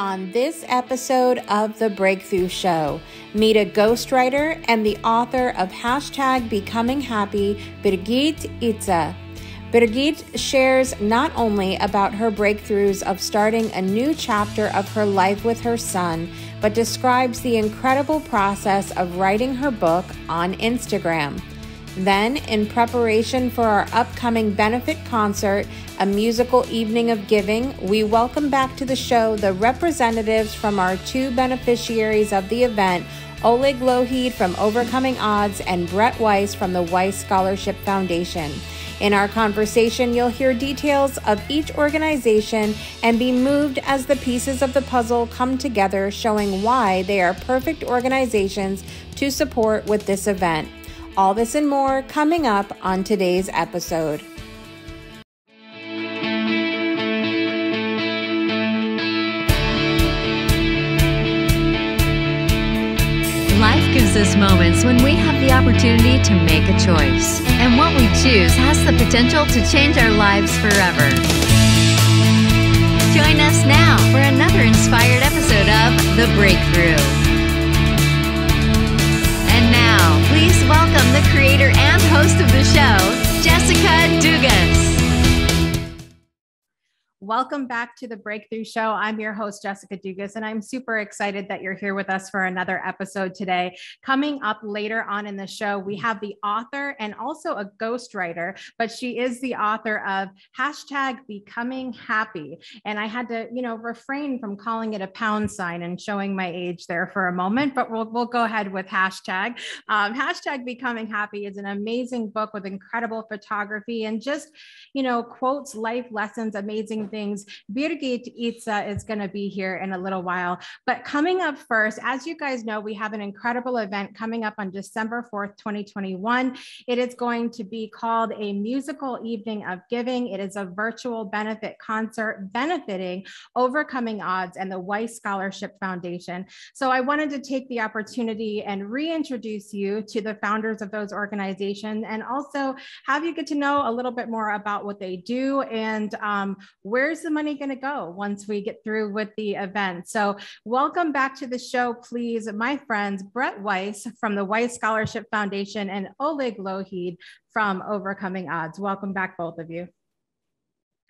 On this episode of The Breakthrough Show, meet a ghostwriter and the author of #BecomingHappy, Birgit Itse. Birgit shares not only about her breakthroughs of starting a new chapter of her life with her son, but describes the incredible process of writing her book on Instagram. Then, in preparation for our upcoming benefit concert, a musical evening of giving, we welcome back to the show the representatives from our two beneficiaries of the event, Oleg Lougheed from Overcoming Odds and Weiss from the Weiss Scholarship Foundation. In our conversation, you'll hear details of each organization and be moved as the pieces of the puzzle come together, showing why they are perfect organizations to support with this event. All this and more coming up on today's episode. Life gives us moments when we have the opportunity to make a choice, and what we choose has the potential to change our lives forever. Join us now for another inspired episode of The Breakthrough. And now, please welcome the creator and host of the show, Jessica Dugas. Welcome back to The Breakthrough Show. I'm your host, Jessica Dugas, and I'm super excited that you're here with us for another episode today. Coming up later on in the show, we have the author and also a ghostwriter, but she is the author of #BecomingHappy. And I had to, refrain from calling it a pound sign and showing my age there for a moment, but we'll go ahead with hashtag. #BecomingHappy is an amazing book with incredible photography and just, quotes, life lessons, amazing things. Birgit Itse is going to be here in a little while. But coming up first, as you guys know, we have an incredible event coming up on December 4th, 2021. It is going to be called a musical evening of giving. It is a virtual benefit concert benefiting Overcoming Odds and the Weiss Scholarship Foundation. So I wanted to take the opportunity and reintroduce you to the founders of those organizations and also have you get to know a little bit more about what they do and where's the money going to go once we get through with the event. So welcome back to the show, please, my friends, Weiss from the Weiss Scholarship Foundation and Oleg Lougheed from Overcoming Odds. Welcome back, both of you.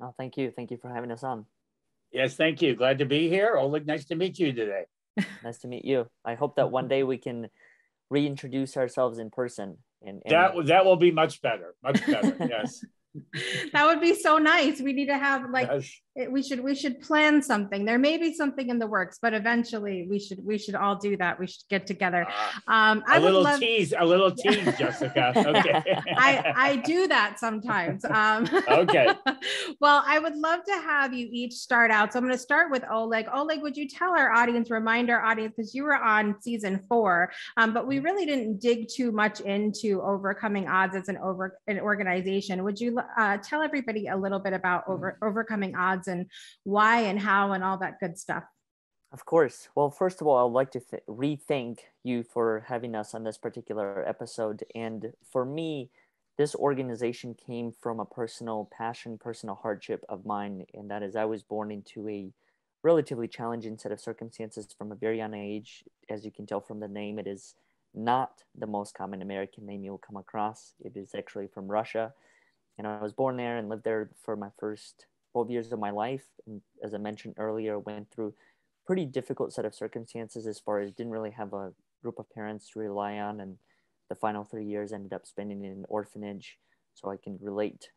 Oh, thank you. Thank you for having us on. Yes, thank you. Glad to be here. Oleg, nice to meet you today. Nice to meet you. I hope that one day we can reintroduce ourselves in person. And that will be much better. Much better. Yes. That would be so nice. We need to have Yes. we should plan something. There may be something in the works, but eventually we should all do that. We should get together. A little tease, Jessica. Okay. I do that sometimes. Okay. Well, I would love to have you each start out. So I'm going to start with Oleg. Oleg, would you tell our audience, remind our audience, because you were on season 4, but we really didn't dig too much into Overcoming Odds as an organization. Would you tell everybody a little bit about Overcoming Odds and why and how and all that good stuff? Of course. Well, first of all, I'd like to re-thank you for having us on this particular episode. And for me, this organization came from a personal passion, personal hardship of mine. And that is, I was born into a relatively challenging set of circumstances from a very young age. As you can tell from the name, it is not the most common American name you'll come across. It is actually from Russia. And I was born there and lived there for my first 12 years of my life. And as I mentioned earlier, went through pretty difficult set of circumstances as far as didn't really have a group of parents to rely on. And the final 3 years ended up spending in an orphanage. So I can relate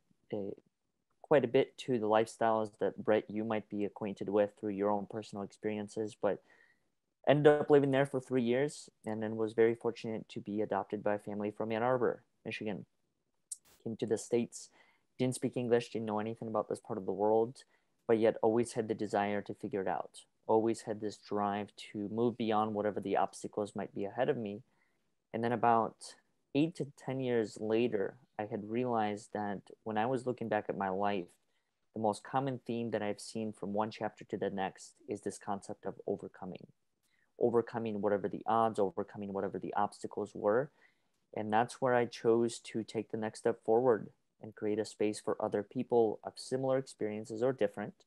quite a bit to the lifestyles that, Brett, you might be acquainted with through your own personal experiences. But ended up living there for 3 years and then was very fortunate to be adopted by a family from Ann Arbor, Michigan. Came to the States, didn't speak English, didn't know anything about this part of the world, but yet always had the desire to figure it out. Always had this drive to move beyond whatever the obstacles might be ahead of me. And then about 8 to 10 years later, I had realized that when I was looking back at my life, the most common theme that I've seen from one chapter to the next is this concept of overcoming whatever the odds, overcoming whatever the obstacles were. And that's where I chose to take the next step forward and create a space for other people of similar experiences or different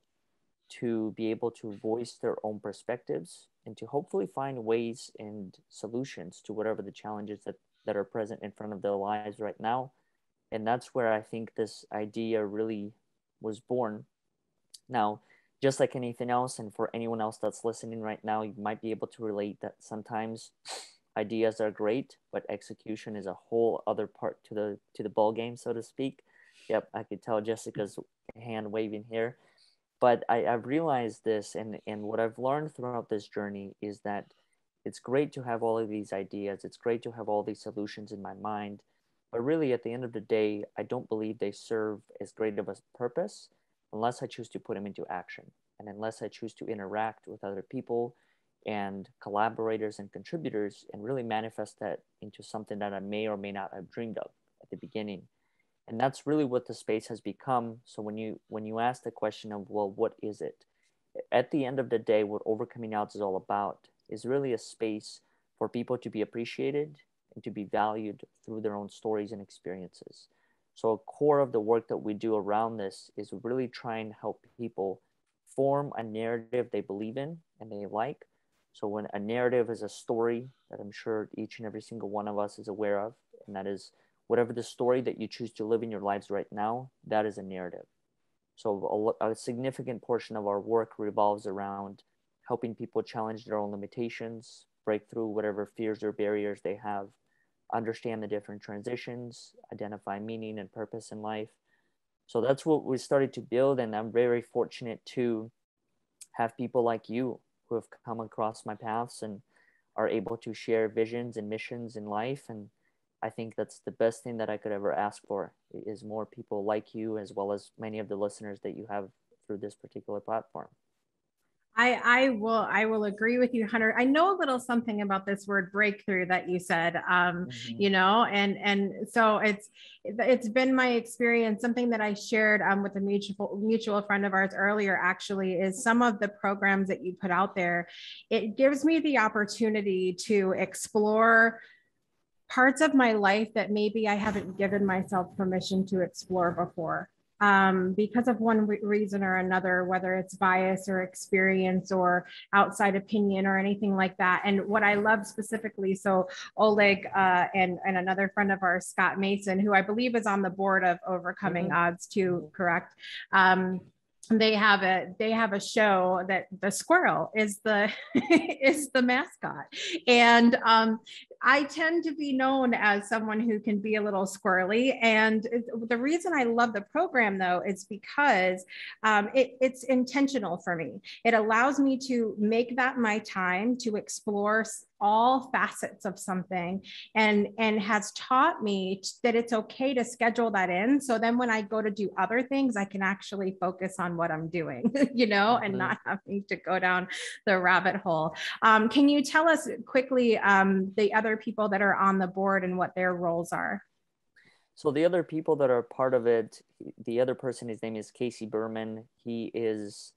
to be able to voice their own perspectives and to hopefully find ways and solutions to whatever the challenges that are present in front of their lives right now. And that's where I think this idea really was born. Now, just like anything else, and for anyone else that's listening right now, you might be able to relate that sometimes ideas are great, but execution is a whole other part to the ball game, so to speak. Yep, I could tell Jessica's hand waving here. But I've realized this, and what I've learned throughout this journey is that it's great to have all of these ideas. It's great to have all these solutions in my mind. But really, at the end of the day, I don't believe they serve as great of a purpose unless I choose to put them into action, and unless I choose to interact with other people and collaborators and contributors and really manifest that into something that I may or may not have dreamed of at the beginning. And that's really what the space has become. So when you ask the question of, well, what is it? At the end of the day, what Overcoming Odds is all about is really a space for people to be appreciated and to be valued through their own stories and experiences. So a core of the work that we do around this is really try and help people form a narrative they believe in and they like. So when a narrative is a story that I'm sure each and every single one of us is aware of, and that is whatever the story that you choose to live in your lives right now, that is a narrative. So a significant portion of our work revolves around helping people challenge their own limitations, break through whatever fears or barriers they have, understand the different transitions, identify meaning and purpose in life. So that's what we started to build. And I'm very fortunate to have people like you who have come across my paths and are able to share visions and missions in life. And I think that's the best thing that I could ever ask for, is more people like you, as well as many of the listeners that you have through this particular platform. I will agree with you, Hunter. I know a little something about this word breakthrough that you said, and so it's been my experience. Something that I shared with a mutual friend of ours earlier, actually, is some of the programs that you put out there. It gives me the opportunity to explore parts of my life that maybe I haven't given myself permission to explore before. Because of one reason or another, whether it's bias or experience or outside opinion or anything like that. And what I love specifically, so Oleg and another friend of ours, Scott Mason, who I believe is on the board of Overcoming Odds too, correct? They have a show that the squirrel is the is the mascot, and I tend to be known as someone who can be a little squirrely. And the reason I love the program, though, is because it's intentional for me. It allows me to make that my time to explore all facets of something, and has taught me that it's okay to schedule that in. So then when I go to do other things, I can actually focus on what I'm doing, and not having to go down the rabbit hole. Can you tell us quickly the other people that are on the board and what their roles are? So the other people that are part of it, the other person, his name is Casey Berman. He is,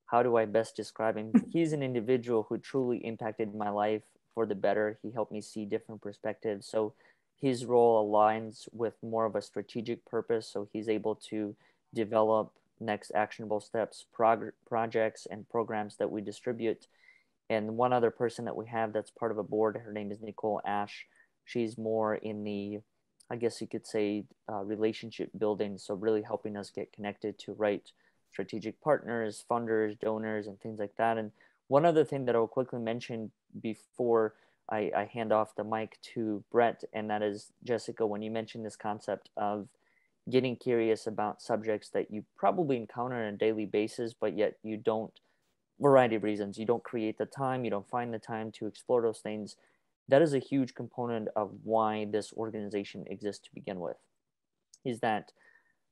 how do I best describe him? He's an individual who truly impacted my life for the better. He helped me see different perspectives. So his role aligns with more of a strategic purpose. So he's able to develop next actionable steps, projects, and programs that we distribute. And one other person that we have that's part of a board, her name is Nicole Ash. She's more in the, I guess you could say, relationship building. So really helping us get connected to right strategic partners, funders, donors, and things like that. And one other thing that I'll quickly mention before I hand off the mic to Brett, and that is, Jessica, when you mentioned this concept of getting curious about subjects that you probably encounter on a daily basis, but yet you don't, variety of reasons, you don't create the time, you don't find the time to explore those things. That is a huge component of why this organization exists to begin with, is that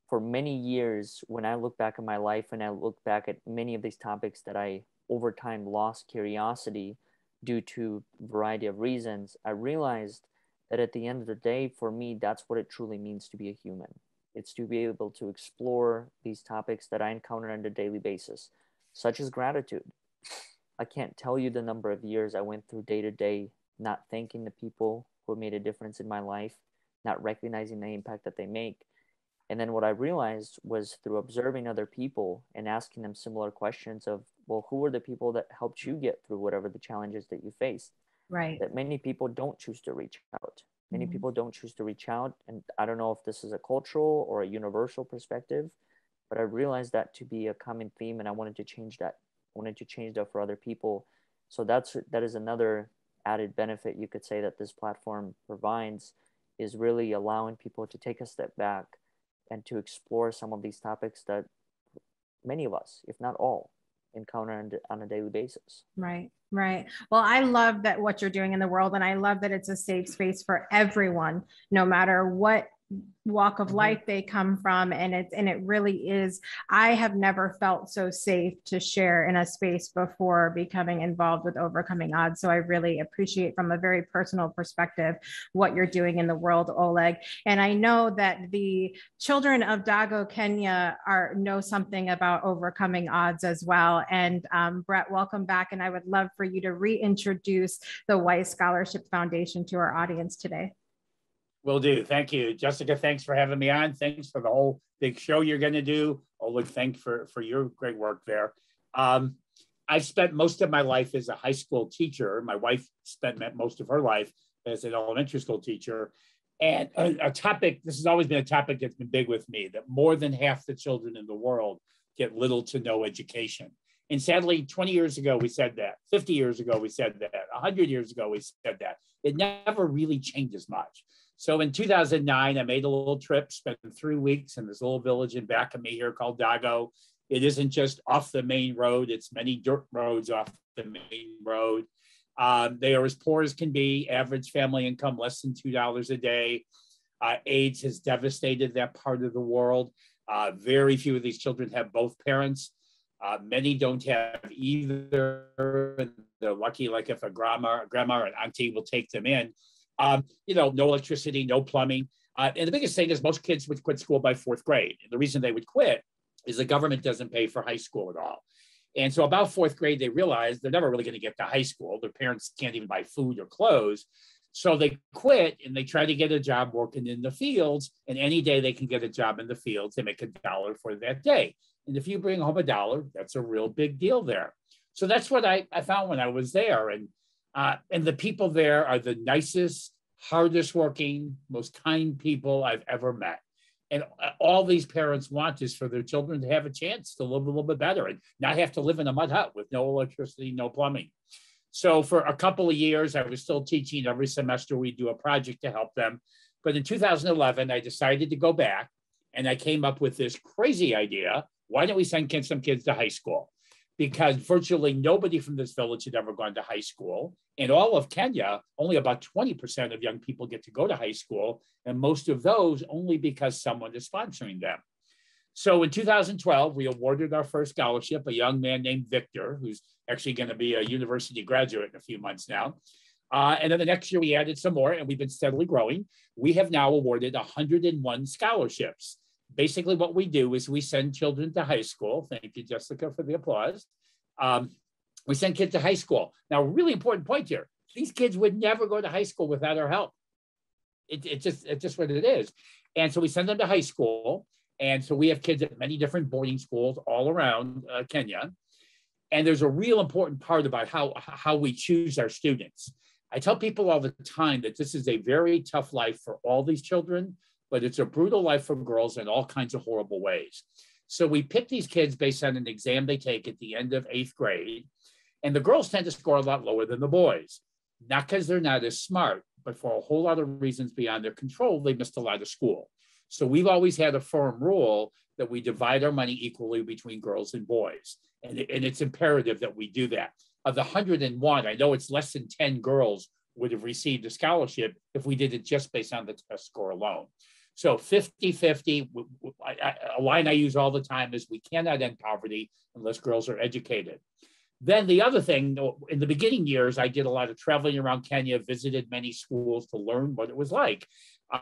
for many years, when I look back at my life and I look back at many of these topics that I over time lost curiosity due to a variety of reasons, I realized that at the end of the day, for me, that's what it truly means to be a human. It's to be able to explore these topics that I encounter on a daily basis, such as gratitude. I can't tell you the number of years I went through day to day not thanking the people who made a difference in my life, not recognizing the impact that they make. And then what I realized was through observing other people and asking them similar questions of, well, who are the people that helped you get through whatever the challenges that you faced? Right. That many people don't choose to reach out. Many Mhm. people don't choose to reach out. And I don't know if this is a cultural or a universal perspective, but I realized that to be a common theme, and I wanted to change that. I wanted to change that for other people. So that is another added benefit you could say that this platform provides, is really allowing people to take a step back and to explore some of these topics that many of us, if not all, encounter on a daily basis. Right. Right. Well, I love that what you're doing in the world, and I love that it's a safe space for everyone, no matter what walk of life they come from. And it really is, I have never felt so safe to share in a space before becoming involved with Overcoming Odds. So I really appreciate, from a very personal perspective, what you're doing in the world, Oleg. And I know that the children of Dago, Kenya know something about Overcoming Odds as well. And Brett, welcome back. And I would love for you to reintroduce the Weiss Scholarship Foundation to our audience today. Will do. Thank you. Jessica, thanks for having me on. Thanks for the whole big show you're going to do. Oleg, thanks for your great work there. I've spent most of my life as a high school teacher. My wife spent most of her life as an elementary school teacher. And a topic, this has always been a topic that's been big with me, that more than half the children in the world get little to no education. And sadly, 20 years ago, we said that. 50 years ago, we said that. 100 years ago, we said that. It never really changes much. So in 2009, I made a little trip, spent 3 weeks in this little village in back of me here called Dago. It isn't just off the main road. It's many dirt roads off the main road. They are as poor as can be, average family income less than $2 a day. AIDS has devastated that part of the world. Very few of these children have both parents. Many don't have either. They're lucky, like if a grandma or an auntie will take them in. No electricity, no plumbing. And the biggest thing is most kids would quit school by 4th grade. And the reason they would quit is the government doesn't pay for high school at all. And so about 4th grade, they realize they're never really going to get to high school. Their parents can't even buy food or clothes. So they quit and they try to get a job working in the fields. And any day they can get a job in the fields, they make $1 for that day. And if you bring home $1, that's a real big deal there. So that's what I found when I was there. And the people there are the nicest, hardest working, most kind people I've ever met. And all these parents want is for their children to have a chance to live a little bit better and not have to live in a mud hut with no electricity, no plumbing. So for a couple of years, I was still teaching. Every semester we do a project to help them. But in 2011, I decided to go back and I came up with this crazy idea. Why don't we send some kids to high school? Because virtually nobody from this village had ever gone to high school. In all of Kenya, only about 20% of young people get to go to high school, and most of those only because someone is sponsoring them. So in 2012, we awarded our first scholarship, a young man named Victor, who's actually going to be a university graduate in a few months now. And then the next year, we added some more, and we've been steadily growing. We have now awarded 101 scholarships. Basically, what we do is we send children to high school. Thank you, Jessica, for the applause. We send kids to high school. Now, really important point here. These kids would never go to high school without our help. It's just what it is. And so we send them to high school. And so we have kids at many different boarding schools all around Kenya. And there's a real important part about how we choose our students. I tell people all the time that this is a very tough life for all these children, but it's a brutal life for girls in all kinds of horrible ways. So we pick these kids based on an exam they take at the end of 8th grade. And the girls tend to score a lot lower than the boys, not because they're not as smart, but for a whole lot of reasons beyond their control. They missed a lot of school. So we've always had a firm rule that we divide our money equally between girls and boys. And it's imperative that we do that. Of the 101, I know it's less than 10 girls would have received a scholarship if we did it just based on the test score alone. So 50-50, a line I use all the time is we cannot end poverty unless girls are educated. Then the other thing, in the beginning years, I did a lot of traveling around Kenya, visited many schools to learn what it was like.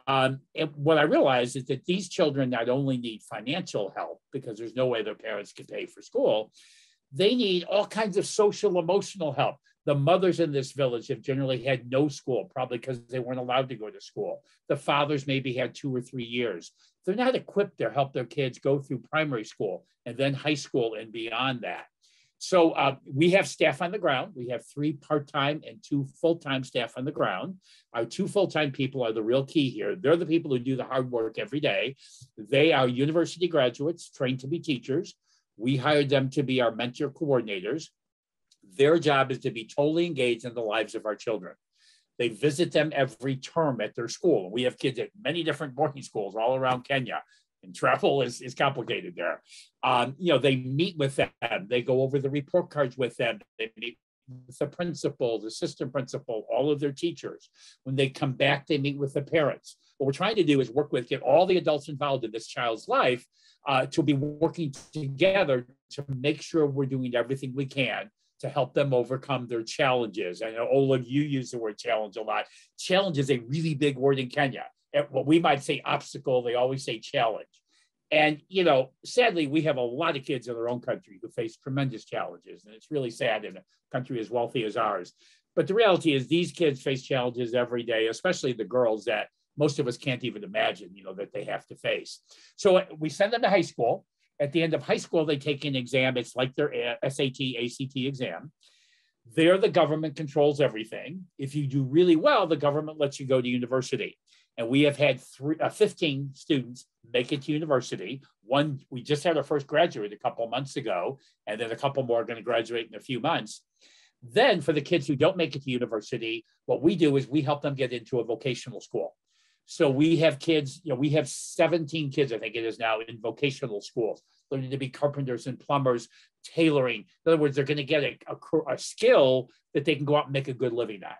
And what I realized is that these children not only need financial help because there's no way their parents can pay for school, they need all kinds of social, emotional help. The mothers in this village have generally had no school, probably because they weren't allowed to go to school. The fathers maybe had 2 or 3 years. They're not equipped to help their kids go through primary school and then high school and beyond that. So we have staff on the ground. We have 3 part-time and 2 full-time staff on the ground. Our 2 full-time people are the real key here. They're the people who do the hard work every day. They are university graduates trained to be teachers. We hired them to be our mentor coordinators. Their job is to be totally engaged in the lives of our children. They visit them every term at their school. We have kids at many different boarding schools all around Kenya, and travel is complicated there. They meet with them. They go over the report cards with them. They meet with the principal, the assistant principal, all of their teachers. When they come back, they meet with the parents. What we're trying to do is get all the adults involved in this child's life to be working together to make sure we're doing everything we can to help them overcome their challenges. I know, Oleg, you use the word challenge a lot. Challenge is a really big word in Kenya. What we might say obstacle, they always say challenge. And, sadly, we have a lot of kids in our own country who face tremendous challenges. And it's really sad in a country as wealthy as ours. But the reality is these kids face challenges every day, especially the girls that most of us can't even imagine, that they have to face. So we send them to high school. At the end of high school, they take an exam. It's like their SAT, ACT exam. There, the government controls everything. If you do really well, the government lets you go to university. And we have had 15 students make it to university. We just had our first graduate a couple of months ago, and then a couple more are going to graduate in a few months. Then for the kids who don't make it to university, what we do is we help them get into a vocational school. So we have kids, we have 17 kids, I think it is now, in vocational schools, learning to be carpenters and plumbers, tailoring. In other words, they're going to get a skill that they can go out and make a good living at.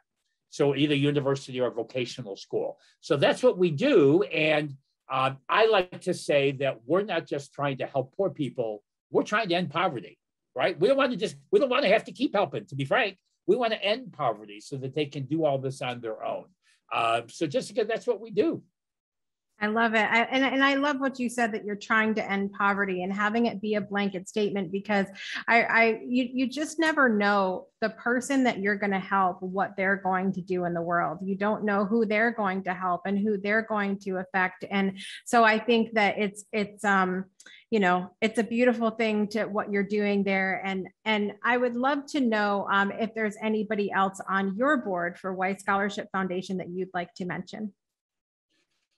So either university or vocational school. So that's what we do. And I like to say that we're not just trying to help poor people, we're trying to end poverty, right? We don't want to have to keep helping, to be frank. We want to end poverty so that they can do all this on their own. So Jessica, that's what we do. I love it. And I love what you said, that you're trying to end poverty and having it be a blanket statement, because you just never know the person that you're going to help, what they're going to do in the world. You don't know who they're going to help and who they're going to affect. And so I think that it's a beautiful thing to what you're doing there. And I would love to know if there's anybody else on your board for Weiss Scholarship Foundation that you'd like to mention.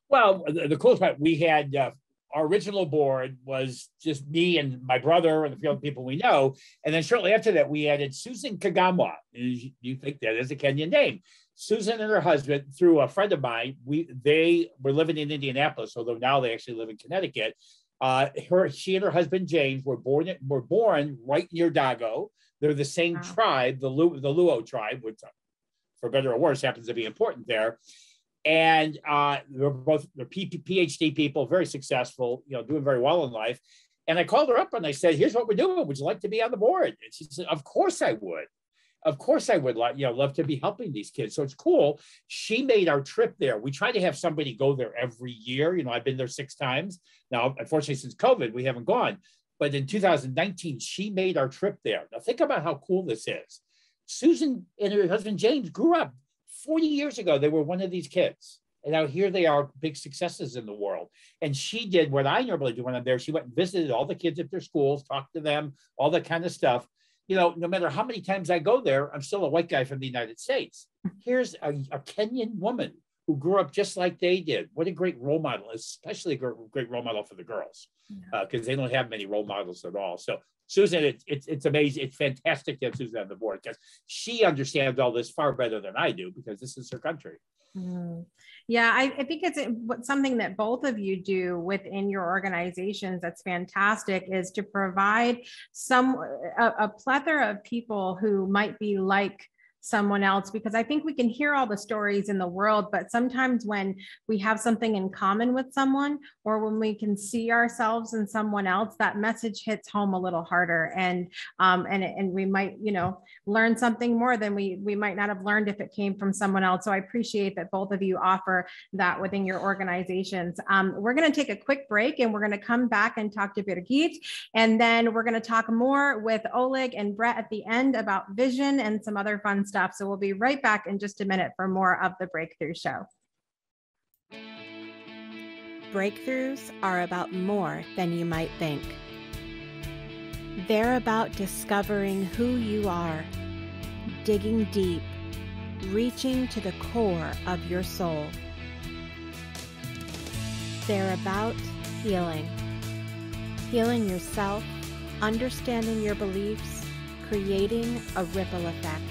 Well, the coolest part, we had our original board was just me and my brother and a few other people we know. And then shortly after that, we added Susan Kagamwa. You think that is a Kenyan name. Susan and her husband, through a friend of mine, they were living in Indianapolis, although now they actually live in Connecticut. She and her husband, James, were born right near Dago. They're the same tribe, the Luo tribe, which, for better or worse, happens to be important there. And they're PhD people, very successful, doing very well in life. And I called her up and I said, here's what we're doing. Would you like to be on the board? And she said, of course I would. Of course I would love to be helping these kids. So it's cool. She made our trip there. We try to have somebody go there every year. I've been there 6 times. Now, unfortunately, since COVID, we haven't gone. But in 2019, she made our trip there. Now, think about how cool this is. Susan and her husband, James, grew up 40 years ago. They were one of these kids. And now here they are, big successes in the world. And she did what I normally do when I'm there. She went and visited all the kids at their schools, talked to them, all that kind of stuff. No matter how many times I go there, I'm still a white guy from the United States. Here's a Kenyan woman who grew up just like they did. What a great role model, especially a great role model for the girls, because they don't have many role models at all. So Susan, it's amazing. It's fantastic to have Susan on the board, because she understands all this far better than I do, because this is her country. Yeah, I think it's something that both of you do within your organizations that's fantastic, is to provide a plethora of people who might be like someone else, because I think we can hear all the stories in the world, but sometimes when we have something in common with someone, or when we can see ourselves in someone else, that message hits home a little harder. And we might, learn something more than we might not have learned if it came from someone else. So I appreciate that both of you offer that within your organizations. We're going to take a quick break, and we're going to come back and talk to Birgit, and then we're going to talk more with Oleg and Brett at the end about vision and some other fun stuff. So we'll be right back in just a minute for more of the Breakthrough Show. Breakthroughs are about more than you might think. They're about discovering who you are, digging deep, reaching to the core of your soul. They're about healing yourself, understanding your beliefs, creating a ripple effect.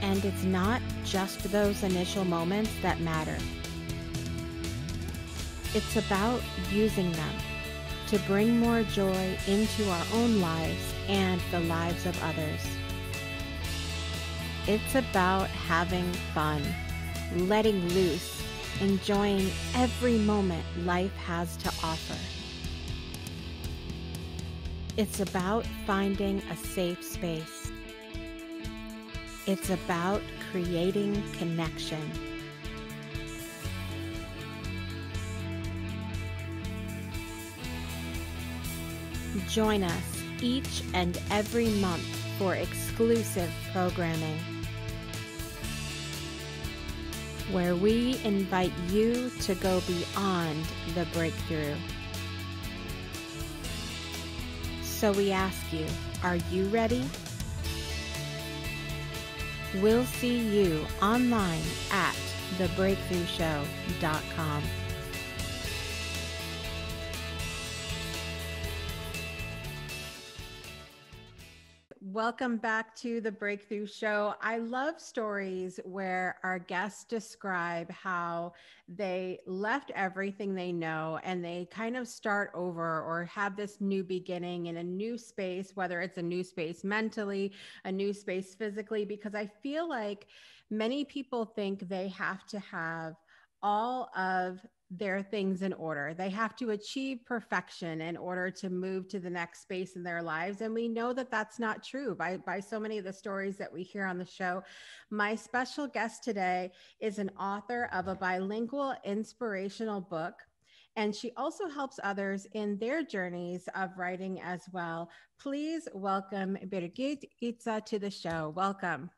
And it's not just those initial moments that matter. It's about using them to bring more joy into our own lives and the lives of others. It's about having fun, letting loose, enjoying every moment life has to offer. It's about finding a safe space. It's about creating connection. Join us each and every month for exclusive programming, where we invite you to go beyond the breakthrough. So we ask you, are you ready? We'll see you online at thebreakthroughshow.com. Welcome back to the Breakthrough Show. I love stories where our guests describe how they left everything they know and they kind of start over or have this new beginning in a new space, whether it's a new space mentally, a new space physically, because I feel like many people think they have to have all of their things in order. They have to achieve perfection in order to move to the next space in their lives. And we know that that's not true by so many of the stories that we hear on the show. My special guest today is an author of a bilingual inspirational book, and she also helps others in their journeys of writing as well. Please welcome Birgit Itse to the show. Welcome.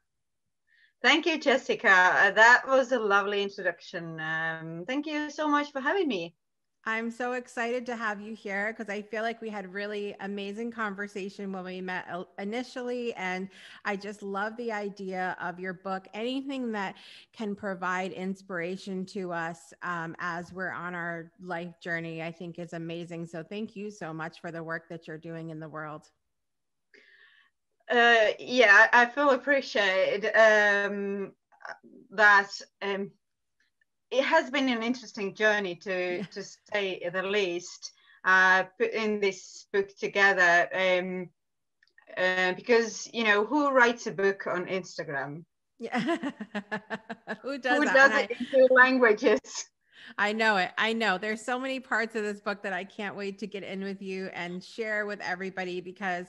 Thank you, Jessica. That was a lovely introduction. Thank you so much for having me. I'm so excited to have you here because I feel like we had really amazing conversation when we met initially. And I just love the idea of your book. Anything that can provide inspiration to us as we're on our life journey, I think is amazing. So thank you so much for the work that you're doing in the world. Yeah, I feel appreciated that it has been an interesting journey to say the least, putting this book together, because who writes a book on Instagram? Yeah. Who does it in two languages? I know it. I know there's so many parts of this book that I can't wait to get in with you and share with everybody because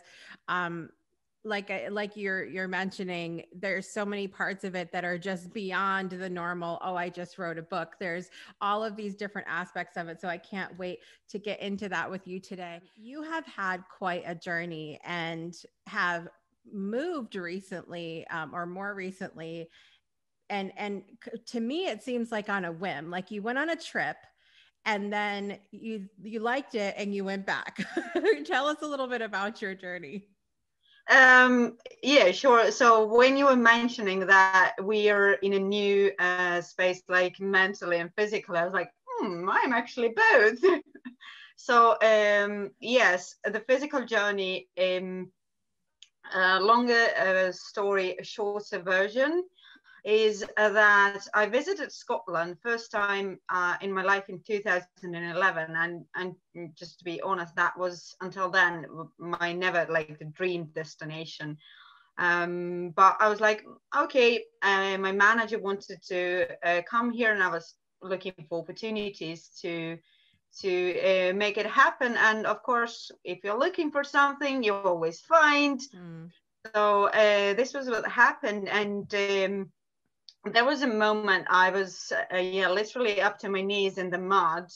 like you're mentioning, there's so many parts of it that are just beyond the normal, oh, I just wrote a book. There's all of these different aspects of it. So I can't wait to get into that with you today. You have had quite a journey and have moved recently or more recently. And to me, it seems like on a whim, like you went on a trip and then you liked it and you went back. Tell us a little bit about your journey. Yeah, sure. So when you were mentioning that we are in a new space, like mentally and physically, I was like, I'm actually both. So yes, the physical journey, longer story, a shorter version is that I visited Scotland first time in my life in 2011, and just to be honest, that was until then my never like the dream destination. But I was like, okay, my manager wanted to come here, and I was looking for opportunities to make it happen. And of course, if you're looking for something, you always find. So this was what happened. And there was a moment I was literally up to my knees in the mud,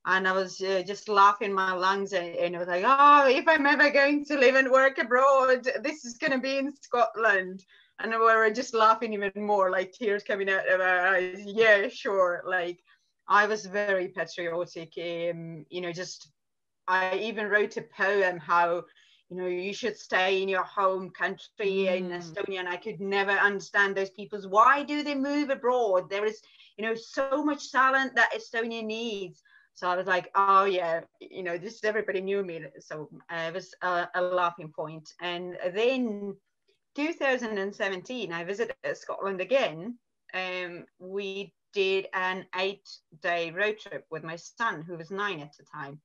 and I was just laughing my lungs, and I was like, oh, if I'm ever going to live and work abroad, this is going to be in Scotland. And we were just laughing even more, like tears coming out of our eyes. Yeah, sure. Like, I was very patriotic. Just, I even wrote a poem how, you should stay in your home country in Estonia. And I could never understand those people's, why do they move abroad? There is, so much talent that Estonia needs. So I was like, oh yeah, just everybody knew me. So it was a laughing point. And then 2017, I visited Scotland again. We did an 8-day road trip with my son, who was 9 at the time.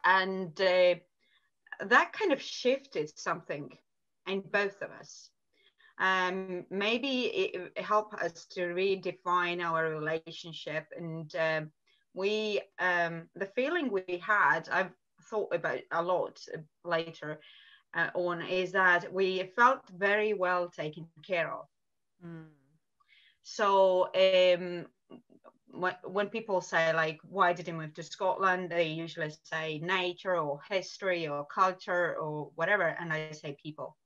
And that kind of shifted something in both of us. Maybe it helped us to redefine our relationship. And the feeling we had, I've thought about a lot later on, is that we felt very well taken care of. So when people say, like, why did you move to Scotland, they usually say nature or history or culture or whatever, and I say people.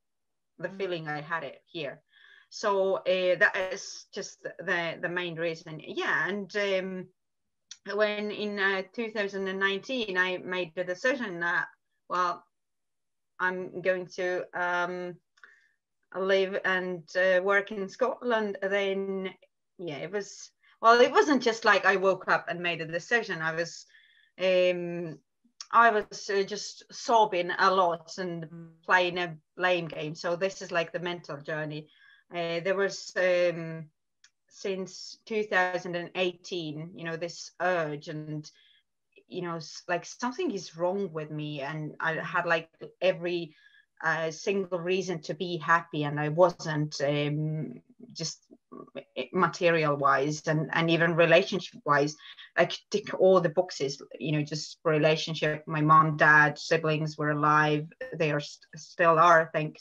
The feeling I had it here. So that is just the main reason. Yeah. And when in 2019 I made the decision that, well, I'm going to live and work in Scotland, then yeah, it wasn't just like I woke up and made a decision. I was just sobbing a lot and playing a blame game. So this is like the mental journey. There was since 2018, this urge, and like something is wrong with me, and I had like every single reason to be happy, and I wasn't, just material wise and even relationship wise. I could tick all the boxes, just relationship. My mom, dad, siblings were alive. They are still are, I think.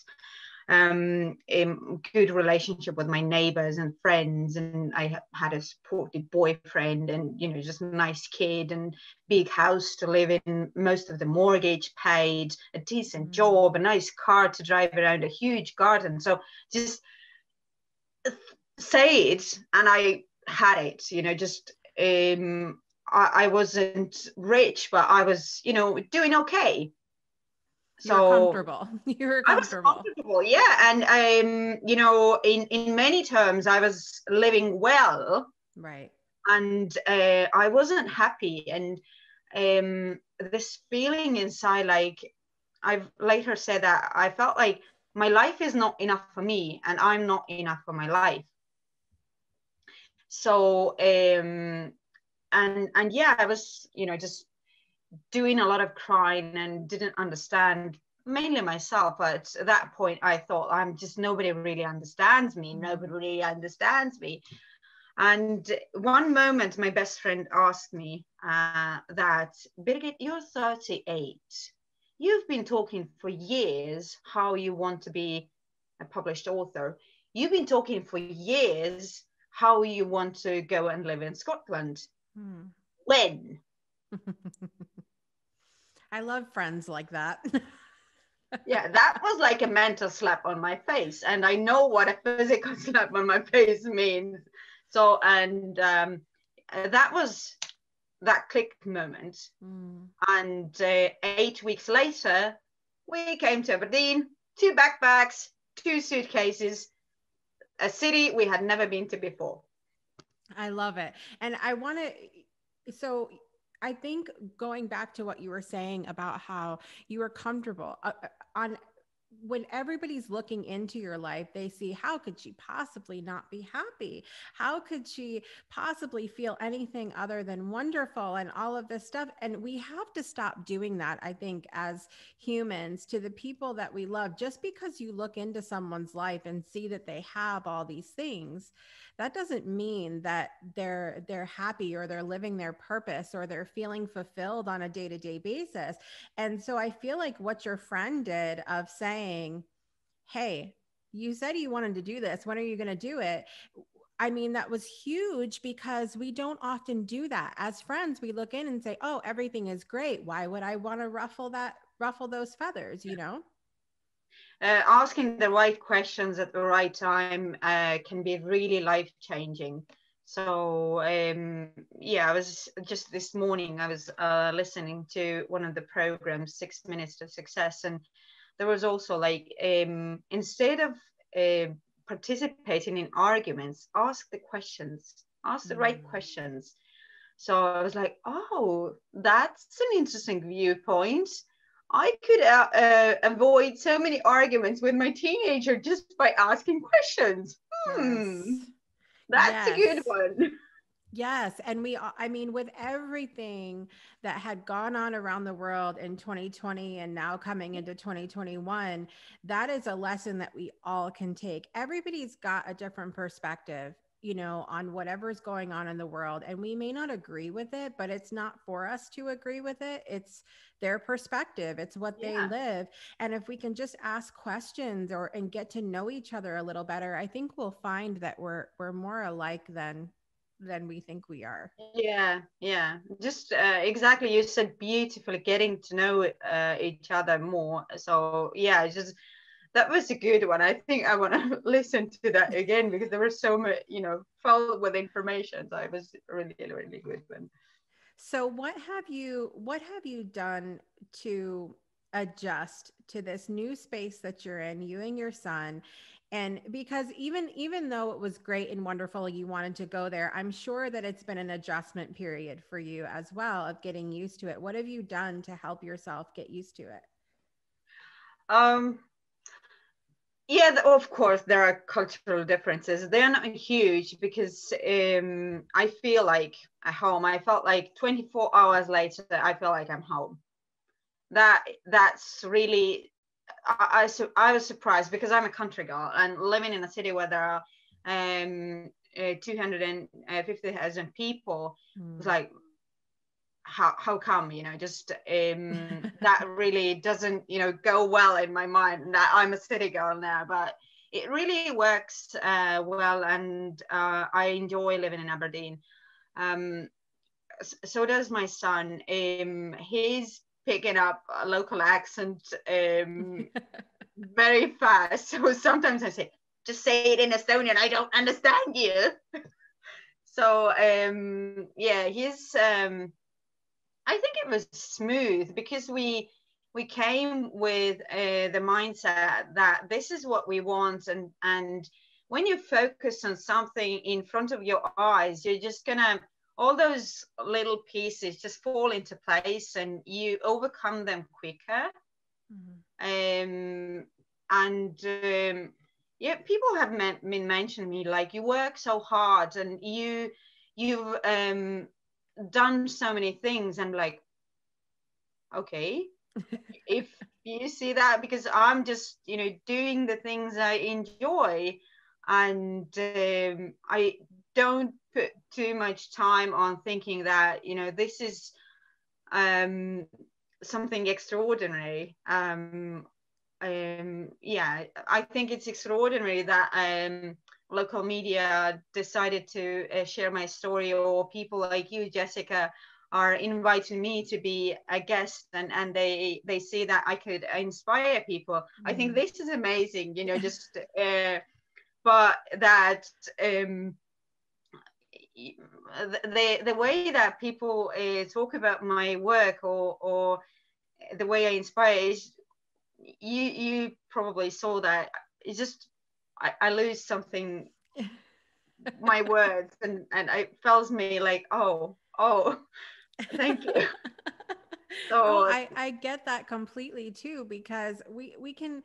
Good relationship with my neighbors and friends, and I had a supportive boyfriend, and just a nice kid, and big house to live in, most of the mortgage paid, a decent job, a nice car to drive around, a huge garden. So just say it, and I had it. Just I wasn't rich, but I was doing okay. So you're comfortable. You're comfortable. I was comfortable, yeah. And in many terms, I was living well, right? And I wasn't happy, and this feeling inside, like I've later said, that I felt like my life is not enough for me, and I'm not enough for my life. So and yeah, I was just doing a lot of crying and didn't understand, mainly myself. But at that point I thought, nobody really understands me. Nobody really understands me. And one moment my best friend asked me that, Birgit, you're 38. You've been talking for years how you want to be a published author. You've been talking for years how you want to go and live in Scotland. When? I love friends like that. Yeah, that was like a mental slap on my face, and I know what a physical slap on my face means. So, and that was that click moment. And 8 weeks later, we came to Aberdeen, 2 backpacks, 2 suitcases, a city we had never been to before. I love it. And I want to, so I think going back to what you were saying about how you were comfortable when everybody's looking into your life, they see, how could she possibly not be happy? How could she possibly feel anything other than wonderful and all of this stuff? And we have to stop doing that, I think, as humans, to the people that we love. Just because you look into someone's life and see that they have all these things, that doesn't mean that they're happy or they're living their purpose or they're feeling fulfilled on a day-to-day basis. And so I feel like what your friend did of saying, hey, you said you wanted to do this, when are you going to do it? I mean, that was huge, because we don't often do that. As friends, we look in and say, oh, everything is great. Why would I want to ruffle those feathers, you know? Asking the right questions at the right time can be really life-changing. So yeah, I was just this morning, I was listening to one of the programs, 6 Minutes to Success, and there was also like, instead of participating in arguments, ask the questions, ask the right questions. So I was like, oh, that's an interesting viewpoint. I could avoid so many arguments with my teenager just by asking questions. Yes. That's a good one. Yes. And I mean, with everything that had gone on around the world in 2020 and now coming into 2021, that is a lesson that we all can take. Everybody's got a different perspective, you know, on whatever's going on in the world. And we may not agree with it, but it's not for us to agree with it. It's their perspective. It's what they live. And if we can just ask questions and get to know each other a little better, I think we'll find that we're more alike than we think we are. Yeah, just exactly, you said beautifully, getting to know each other more. So yeah, just that was a good one. I think I want to listen to that again, because there was so much, you know, filled with information. So it was really good one. So what have you done to adjust to this new space that you're in, you and your son? And because even though it was great and wonderful, you wanted to go there, I'm sure that it's been an adjustment period for you as well, of getting used to it. What have you done to help yourself get used to it? Yeah, of course, there are cultural differences. They're not huge, because I feel like at home. I felt like 24 hours later, I feel like I'm home. That's really, I was surprised, because I'm a country girl and living in a city where there are 250,000 people. It's like, how come, you know, just that really doesn't, you know, go well in my mind, that I'm a city girl now. But it really works well, and I enjoy living in Aberdeen. So does my son. He's picking up a local accent very fast. So sometimes I say, just say it in Estonian, I don't understand you. So yeah, he's I think it was smooth, because we came with the mindset that this is what we want, and when you focus on something in front of your eyes, you're just gonna, all those little pieces just fall into place and you overcome them quicker. Yeah, people have been mentioning me, like, you work so hard and you've done so many things. I'm like, okay, if you see that, because I'm just, you know, doing the things I enjoy, and I don't put too much time on thinking that, you know, this is something extraordinary. Yeah, I think it's extraordinary that local media decided to share my story, or people like you, Jessica, are inviting me to be a guest, and they see that I could inspire people. I think this is amazing, you know, just but that the way that people talk about my work, or the way I inspire, is you probably saw that. It's just I lose something, my words, and it feels me like, oh thank you. So I get that completely too, because we can,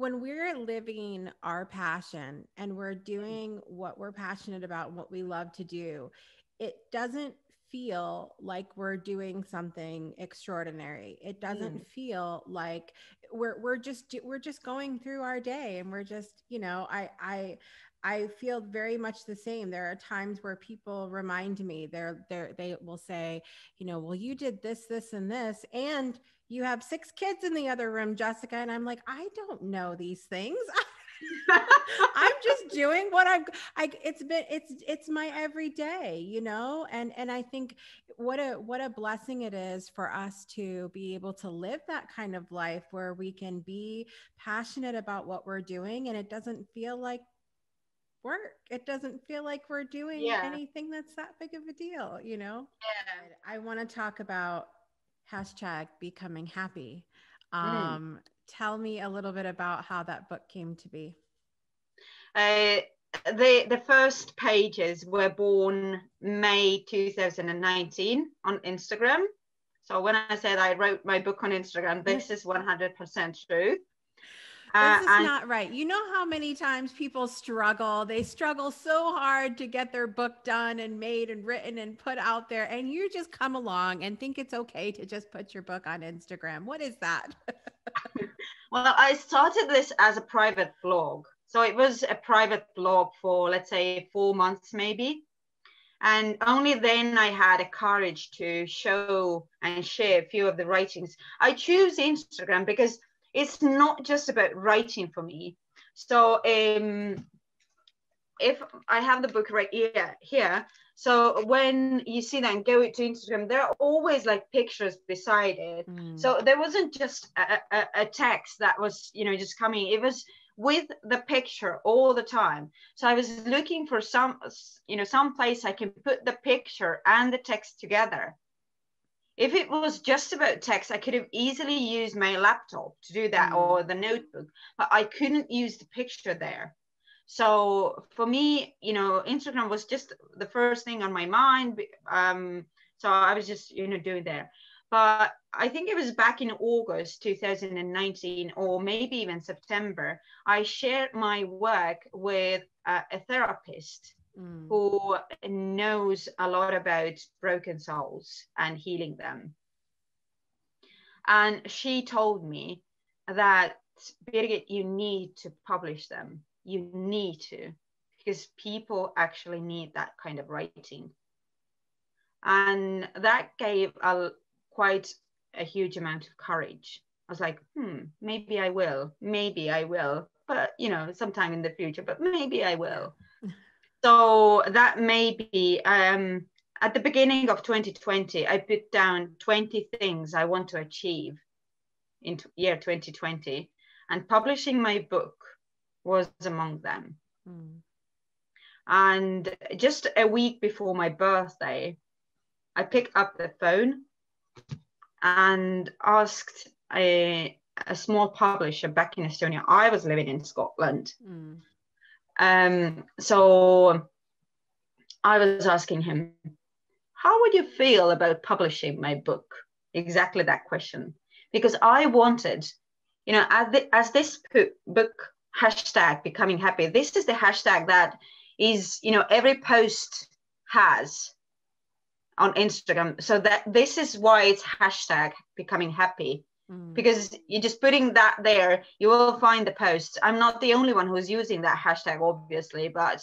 when we're living our passion and we're doing what we're passionate about, what we love to do, it doesn't feel like we're doing something extraordinary. It doesn't feel like we're just going through our day, and we're just, you know, I feel very much the same. There are times where people remind me, they will say, you know, well, you did this, this, and this, and you have 6 kids in the other room, Jessica. And I'm like, I don't know these things. I'm just doing what it's my everyday, you know? And I think what a blessing it is for us to be able to live that kind of life where we can be passionate about what we're doing, and it doesn't feel like work. It doesn't feel like we're doing anything that's that big of a deal, you know? Yeah. I want to talk about hashtag becoming happy. Tell me a little bit about how that book came to be. The first pages were born May 2019 on Instagram. So when I said I wrote my book on Instagram, this is 100% true. This is not right. You know how many times people struggle? They struggle so hard to get their book done and made and written and put out there. And you just come along and think it's okay to just put your book on Instagram. What is that? Well, I started this as a private blog. So it was a private blog for, let's say, 4 months maybe. And only then I had a courage to show and share a few of the writings. I choose Instagram because it's not just about writing for me. So if I have the book right here, so when you see that and go to Instagram, there are always like pictures beside it. So there wasn't just a text that was, you know, just coming. It was with the picture all the time. So I was looking for some place I can put the picture and the text together. If it was just about text, I could have easily used my laptop to do that or the notebook, but I couldn't use the picture there. So for me, you know, Instagram was just the first thing on my mind. So I was just, you know, doing there. But I think it was back in August 2019, or maybe even September, I shared my work with a therapist who knows a lot about broken souls and healing them. And she told me that, Birgit, you need to publish them. You need to, because people actually need that kind of writing. And that gave quite a huge amount of courage. I was like, maybe I will, but, you know, sometime in the future, but maybe I will. So that may be at the beginning of 2020, I put down 20 things I want to achieve in year 2020, and publishing my book was among them. And just a week before my birthday, I picked up the phone and asked a small publisher back in Estonia. I was living in Scotland. So I was asking him, how would you feel about publishing my book? Exactly that question. Because I wanted, you know, as this book, hashtag becoming happy, this is the hashtag that is, you know, every post has on Instagram. So that this is why it's hashtag becoming happy. Because you're just putting that there, you will find the posts. I'm not the only one who's using that hashtag, obviously, but,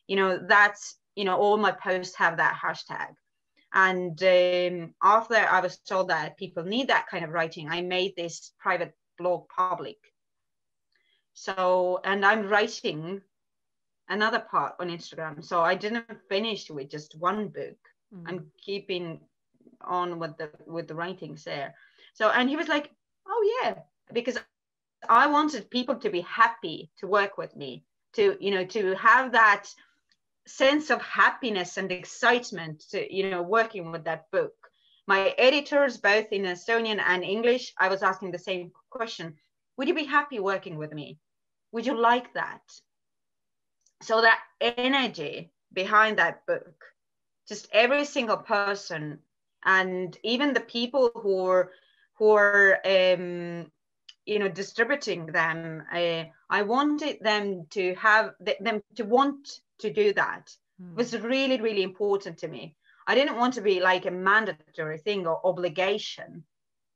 you know, that's, you know, all my posts have that hashtag. And after I was told that people need that kind of writing, I made this private blog public. So, and I'm writing another part on Instagram. So I didn't finish with just one book. I'm keeping on with the writings there. So, and he was like, oh yeah, because I wanted people to be happy to work with me, to, you know, to have that sense of happiness and excitement to, you know, working with that book. My editors, both in Estonian and English, I was asking the same question. Would you be happy working with me? Would you like that? So that energy behind that book, just every single person, and even the people who are distributing them, I wanted them to have them to want to do that. Was really, really important to me. I didn't want to be like a mandatory thing or obligation.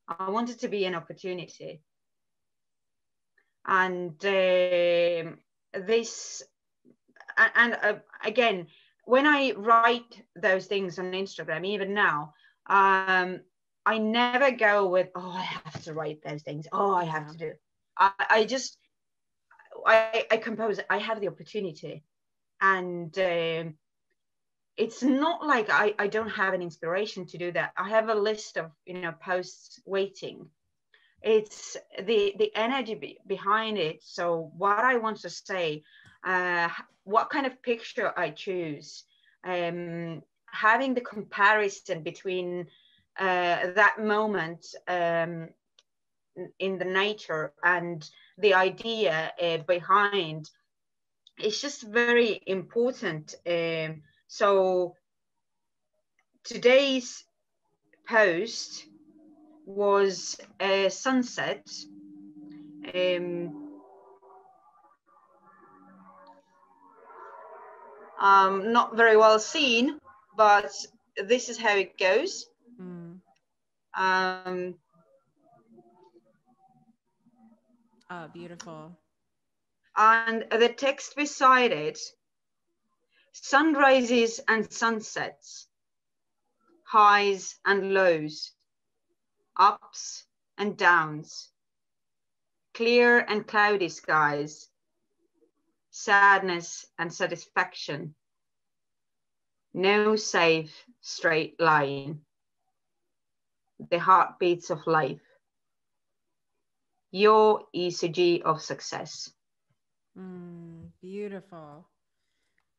I wanted to be an opportunity. And again, when I write those things on Instagram, even now, I never go with, oh, I have to write those things. Oh, I have to do. I compose. I have the opportunity, and it's not like I don't have an inspiration to do that. I have a list of posts waiting. It's the energy behind it. So what I want to say, what kind of picture I choose, having the comparison between that moment in the nature and the idea behind, it's just very important. So today's post was a sunset. Not very well seen, but this is how it goes. Oh, beautiful. And the text beside it: sunrises and sunsets, highs and lows, ups and downs, clear and cloudy skies, sadness and satisfaction, no safe straight line, the heartbeats of life, your ECG of success. Beautiful.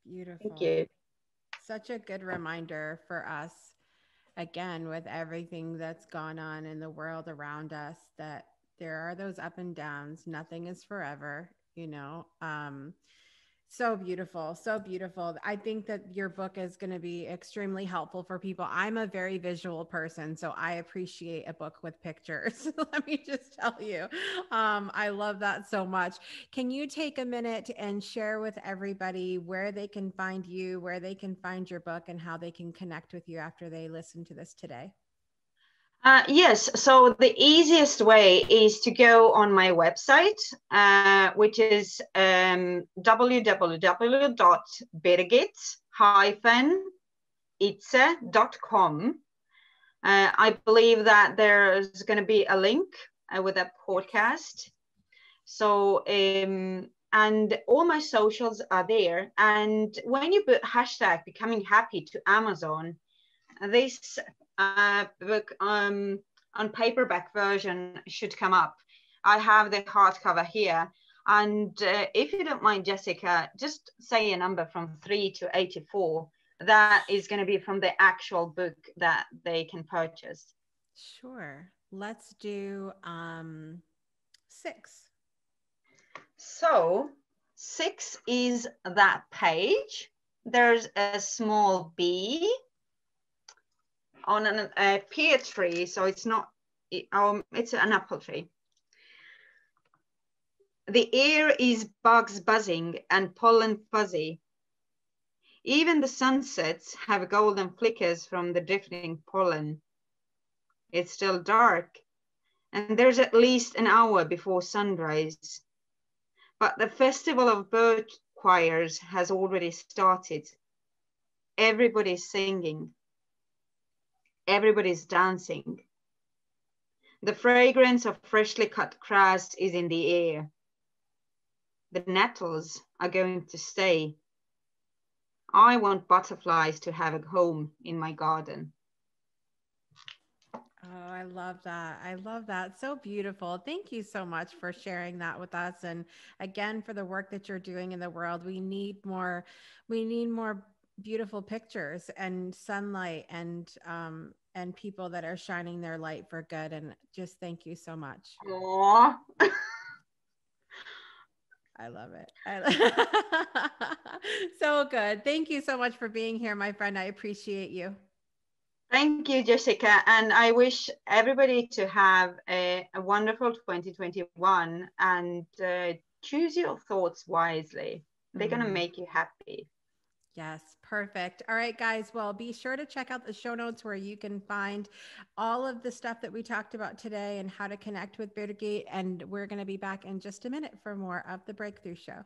Beautiful. Thank you. Such a good reminder for us, again, with everything that's gone on in the world around us, that there are those up and downs. Nothing is forever, So beautiful. So beautiful. I think that your book is going to be extremely helpful for people. I'm a very visual person, so I appreciate a book with pictures. Let me just tell you. I love that so much. Can you take a minute and share with everybody where they can find you, where they can find your book, and how they can connect with you after they listen to this today? Yes, so the easiest way is to go on my website, which is www.birgit-itse.com. I believe that there's going to be a link with a podcast. So, and all my socials are there. And when you put hashtag becoming happy to Amazon, this book on paperback version should come up. I have the hardcover here, and if you don't mind, Jessica, just say a number from 3 to 84. That is going to be from the actual book that they can purchase. Sure. Let's do 6. So 6 is that page. There's a small B on a pear tree, so it's not, it's an apple tree. The air is bugs buzzing and pollen fuzzy. Even the sunsets have golden flickers from the drifting pollen. It's still dark, and there's at least an hour before sunrise. But the festival of bird choirs has already started. Everybody's singing. Everybody's dancing. The fragrance of freshly cut grass is in the air. The nettles are going to stay. I want butterflies to have a home in my garden. Oh, I love that. I love that. So beautiful. Thank you so much for sharing that with us. And again, for the work that you're doing in the world, we need more beautiful pictures and sunlight and people that are shining their light for good. And just thank you so much. Aww. I love it. So good. Thank you so much for being here, my friend. I appreciate you. Thank you, Jessica. And I wish everybody to have a wonderful 2021 and choose your thoughts wisely. They're going to make you happy. Yes, perfect. All right, guys. Well, be sure to check out the show notes where you can find all of the stuff that we talked about today and how to connect with Birgit. And we're going to be back in just a minute for more of The Breakthrough Show.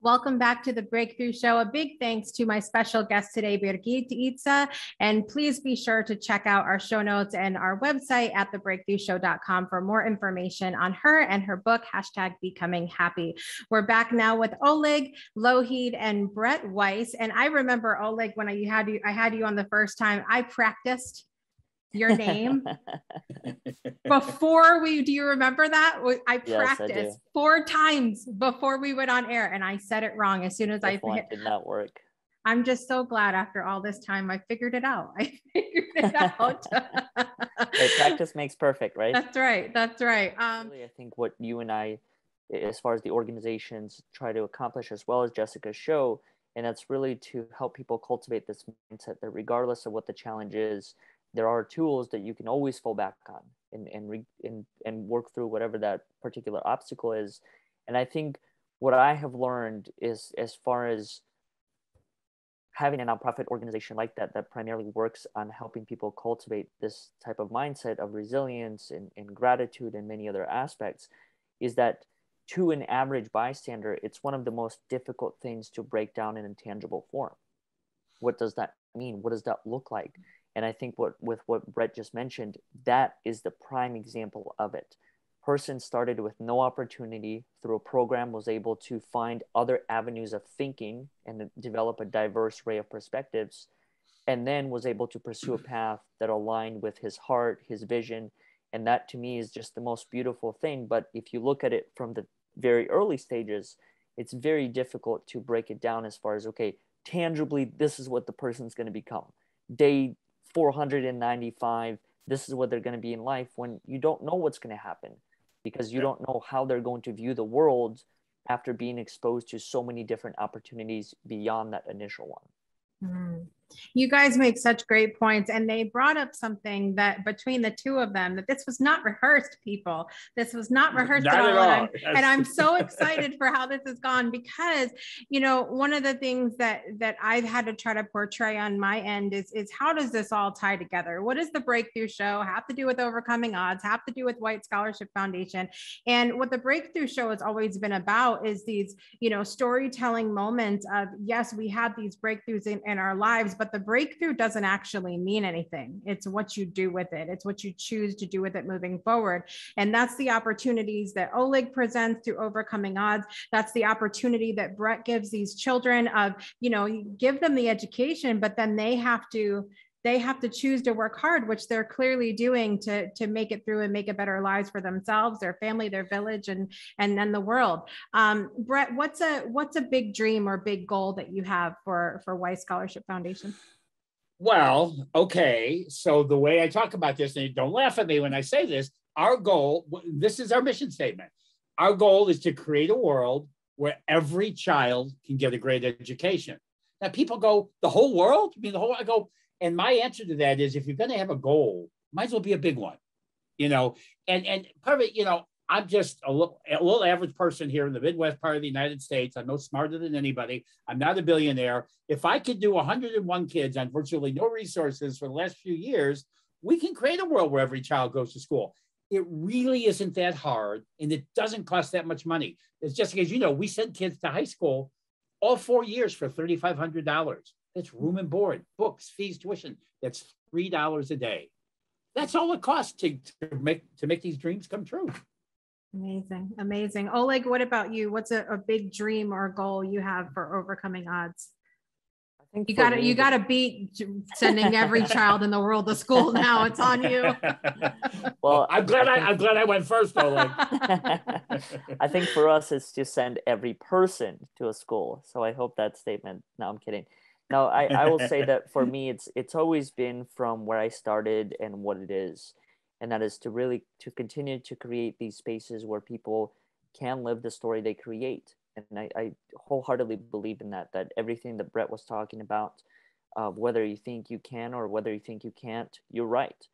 Welcome back to The Breakthrough Show. A big thanks to my special guest today, Birgit Itse. And please be sure to check out our show notes and our website at thebreakthroughshow.com for more information on her and her book, #BecomingHappy. We're back now with Oleg Lougheed and Brett Weiss. And I remember, Oleg, when I had you on the first time, I practiced your name before do you remember that? I practiced Yes, I 4 times before we went on air and I said it wrong as soon as did not work. I'm just so glad after all this time, I figured it out. Hey, practice makes perfect, right? That's right. That's right. Really, I think what you and I, as far as the organizations try to accomplish, as well as Jessica's show, and that's really to help people cultivate this mindset that regardless of what the challenge is, there are tools that you can always fall back on and work through whatever that particular obstacle is. And I think what I have learned is, as far as having a nonprofit organization like that primarily works on helping people cultivate this type of mindset of resilience and gratitude and many other aspects, is that to an average bystander, it's one of the most difficult things to break down in a tangible form. What does that mean? What does that look like? And I think with what Brett just mentioned, that is the prime example of it. Person started with no opportunity, through a program was able to find other avenues of thinking and develop a diverse array of perspectives, and then was able to pursue a path that aligned with his heart, his vision. And that to me is just the most beautiful thing. But if you look at it from the very early stages, it's very difficult to break it down as far as, okay, tangibly, this is what the person's going to become. Day 495, this is what they're going to be in life, when you don't know what's going to happen, because you don't know how they're going to view the world after being exposed to so many different opportunities beyond that initial one. Mm. You guys make such great points. And they brought up something that between the two of them, that this was not rehearsed, people. This was not rehearsed at all. And I'm so excited for how this has gone, because, you know, one of the things that I've had to try to portray on my end is how does this all tie together? What does the Breakthrough Show have to do with overcoming odds, have to do with White Scholarship Foundation? And what the Breakthrough Show has always been about is these, you know, storytelling moments of, yes, we have these breakthroughs in our lives, but the breakthrough doesn't actually mean anything. It's what you do with it. It's what you choose to do with it moving forward. And that's the opportunities that Oleg presents through overcoming odds. That's the opportunity that Brett gives these children of, you know, you give them the education, but then they have to they have to choose to work hard, which they're clearly doing to make it through and make a better lives for themselves, their family, their village, and then the world. Brett, what's a big dream or big goal that you have for Weiss Scholarship Foundation? Well, okay. So the way I talk about this, and don't laugh at me when I say this, our goal, this is our mission statement. Our goal is to create a world where every child can get a great education. Now people go, the whole world? I mean, the whole, I go, and my answer to that is, if you're going to have a goal, might as well be a big one, you know, and part of it, you know, I'm just a little average person here in the Midwest part of the United States. I'm no smarter than anybody. I'm not a billionaire. If I could do 101 kids on virtually no resources for the last few years, we can create a world where every child goes to school. It really isn't that hard, and it doesn't cost that much money. It's just because, you know, we send kids to high school all 4 years for $3,500. That's room and board, books, fees, tuition. That's $3 a day. That's all it costs to make these dreams come true. Amazing. Amazing. Oleg, what about you? What's a big dream or goal you have for overcoming odds? I think you gotta beat sending every child in the world to school now. It's on you. Well, I'm glad I went first, Oleg. I think for us, it's to send every person to a school. So I hope that statement, no, I'm kidding. No, I will say that for me, it's always been from where I started and what it is. And that is to continue to create these spaces where people can live the story they create. And I wholeheartedly believe in that everything that Brett was talking about, whether you think you can or whether you think you can't, you're right.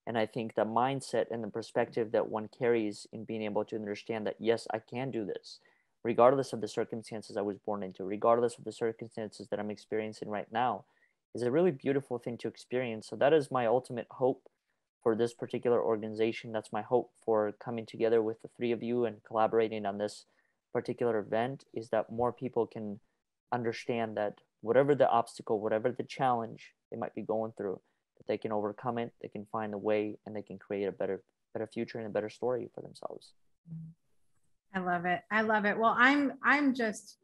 And I think the mindset and the perspective that one carries in being able to understand that, yes, I can do this, regardless of the circumstances I was born into, regardless of the circumstances that I'm experiencing right now, is a really beautiful thing to experience. So that is my ultimate hope for this particular organization. That's my hope for coming together with the three of you and collaborating on this particular event, is that more people can understand that whatever the obstacle, whatever the challenge they might be going through, that they can overcome it, they can find a way, and they can create a better future and a better story for themselves. I love it. I love it. Well, I'm just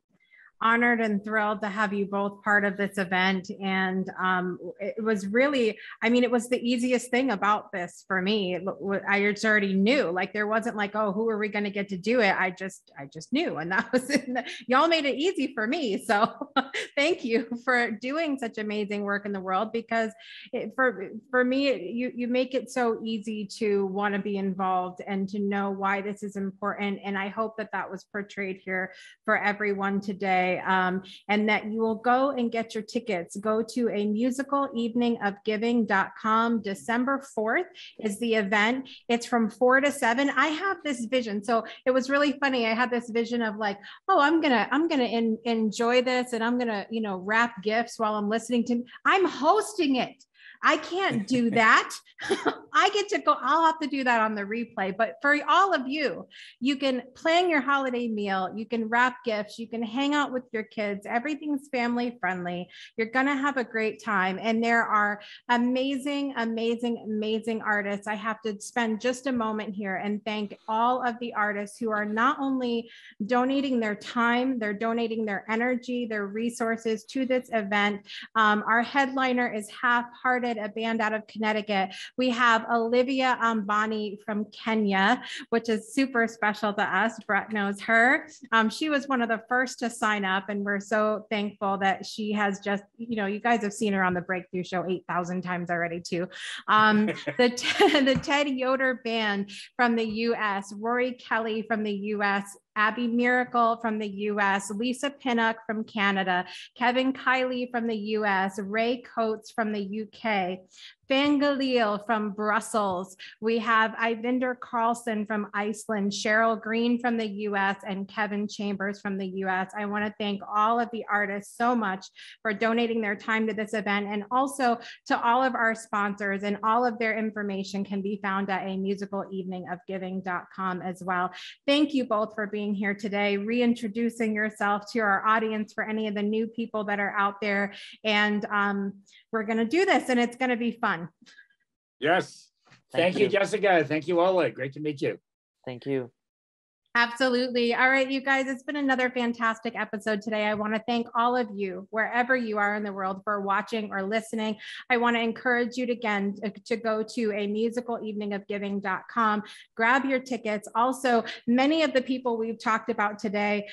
honored and thrilled to have you both part of this event. And it was really, I mean, it was the easiest thing about this for me. I just already knew, like, there wasn't like, oh, who are we going to get to do it? I just knew. And that was, y'all made it easy for me. So thank you for doing such amazing work in the world, because for me, you make it so easy to want to be involved and to know why this is important. And I hope that was portrayed here for everyone today. And that you will go and get your tickets. Go to a musical-evening-of-giving.com. December 4th is the event. It's from 4 to 7. I have this vision. So it was really funny. I had this vision of like, oh, I'm gonna enjoy this, and I'm gonna, wrap gifts while I'm listening to. I'm hosting it. I can't do that. I get to go, I'll have to do that on the replay. But for all of you, you can plan your holiday meal, you can wrap gifts, you can hang out with your kids. Everything's family friendly. You're going to have a great time. And there are amazing, amazing, amazing artists. I have to spend just a moment here and thank all of the artists who are not only donating their time, they're donating their energy, their resources to this event. Our headliner is Half Hearted, a band out of Connecticut. We have Olivia Ambani from Kenya, which is super special to us. Brett knows her. She was one of the first to sign up, and we're so thankful that she has just, you guys have seen her on the Breakthrough Show 8,000 times already too. The Ted Yoder Band from the US, Rory Kelly from the US, Abby Miracle from the US, Lisa Pinnock from Canada, Kevin Kiley from the US, Ray Coates from the UK, Fangalil from Brussels. We have Ivinder Carlson from Iceland, Cheryl Green from the US, and Kevin Chambers from the US. I want to thank all of the artists so much for donating their time to this event, and also to all of our sponsors, and all of their information can be found at a musical-evening-of-giving.com as well. Thank you both for being here today, reintroducing yourself to our audience for any of the new people that are out there. And we're going to do this, and it's going to be fun. Yes. Thank you, Jessica. Thank you, Oleg. Great to meet you. Thank you. Absolutely. All right, you guys, it's been another fantastic episode today. I want to thank all of you, wherever you are in the world, for watching or listening. I want to encourage you again to go to amusicaleveningofgiving.com, grab your tickets. Also, many of the people we've talked about today,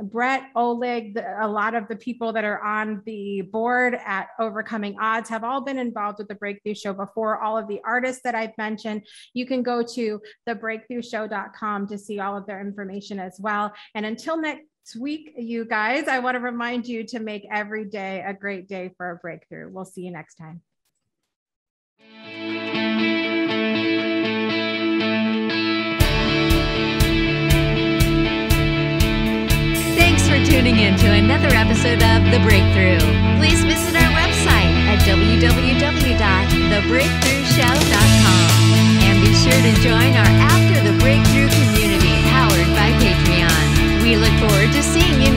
Brett, Oleg, a lot of the people that are on the board at Overcoming Odds have all been involved with the Breakthrough Show before. All of the artists that I've mentioned, you can go to thebreakthroughshow.com to see all of their information as well. And until next week, you guys, I want to remind you to make every day a great day for a breakthrough. We'll see you next time. Thanks for tuning in to another episode of The Breakthrough. Please visit our website at www.thebreakthroughshow.com and be sure to join our After the Breakthrough community powered by Patreon. We look forward to seeing you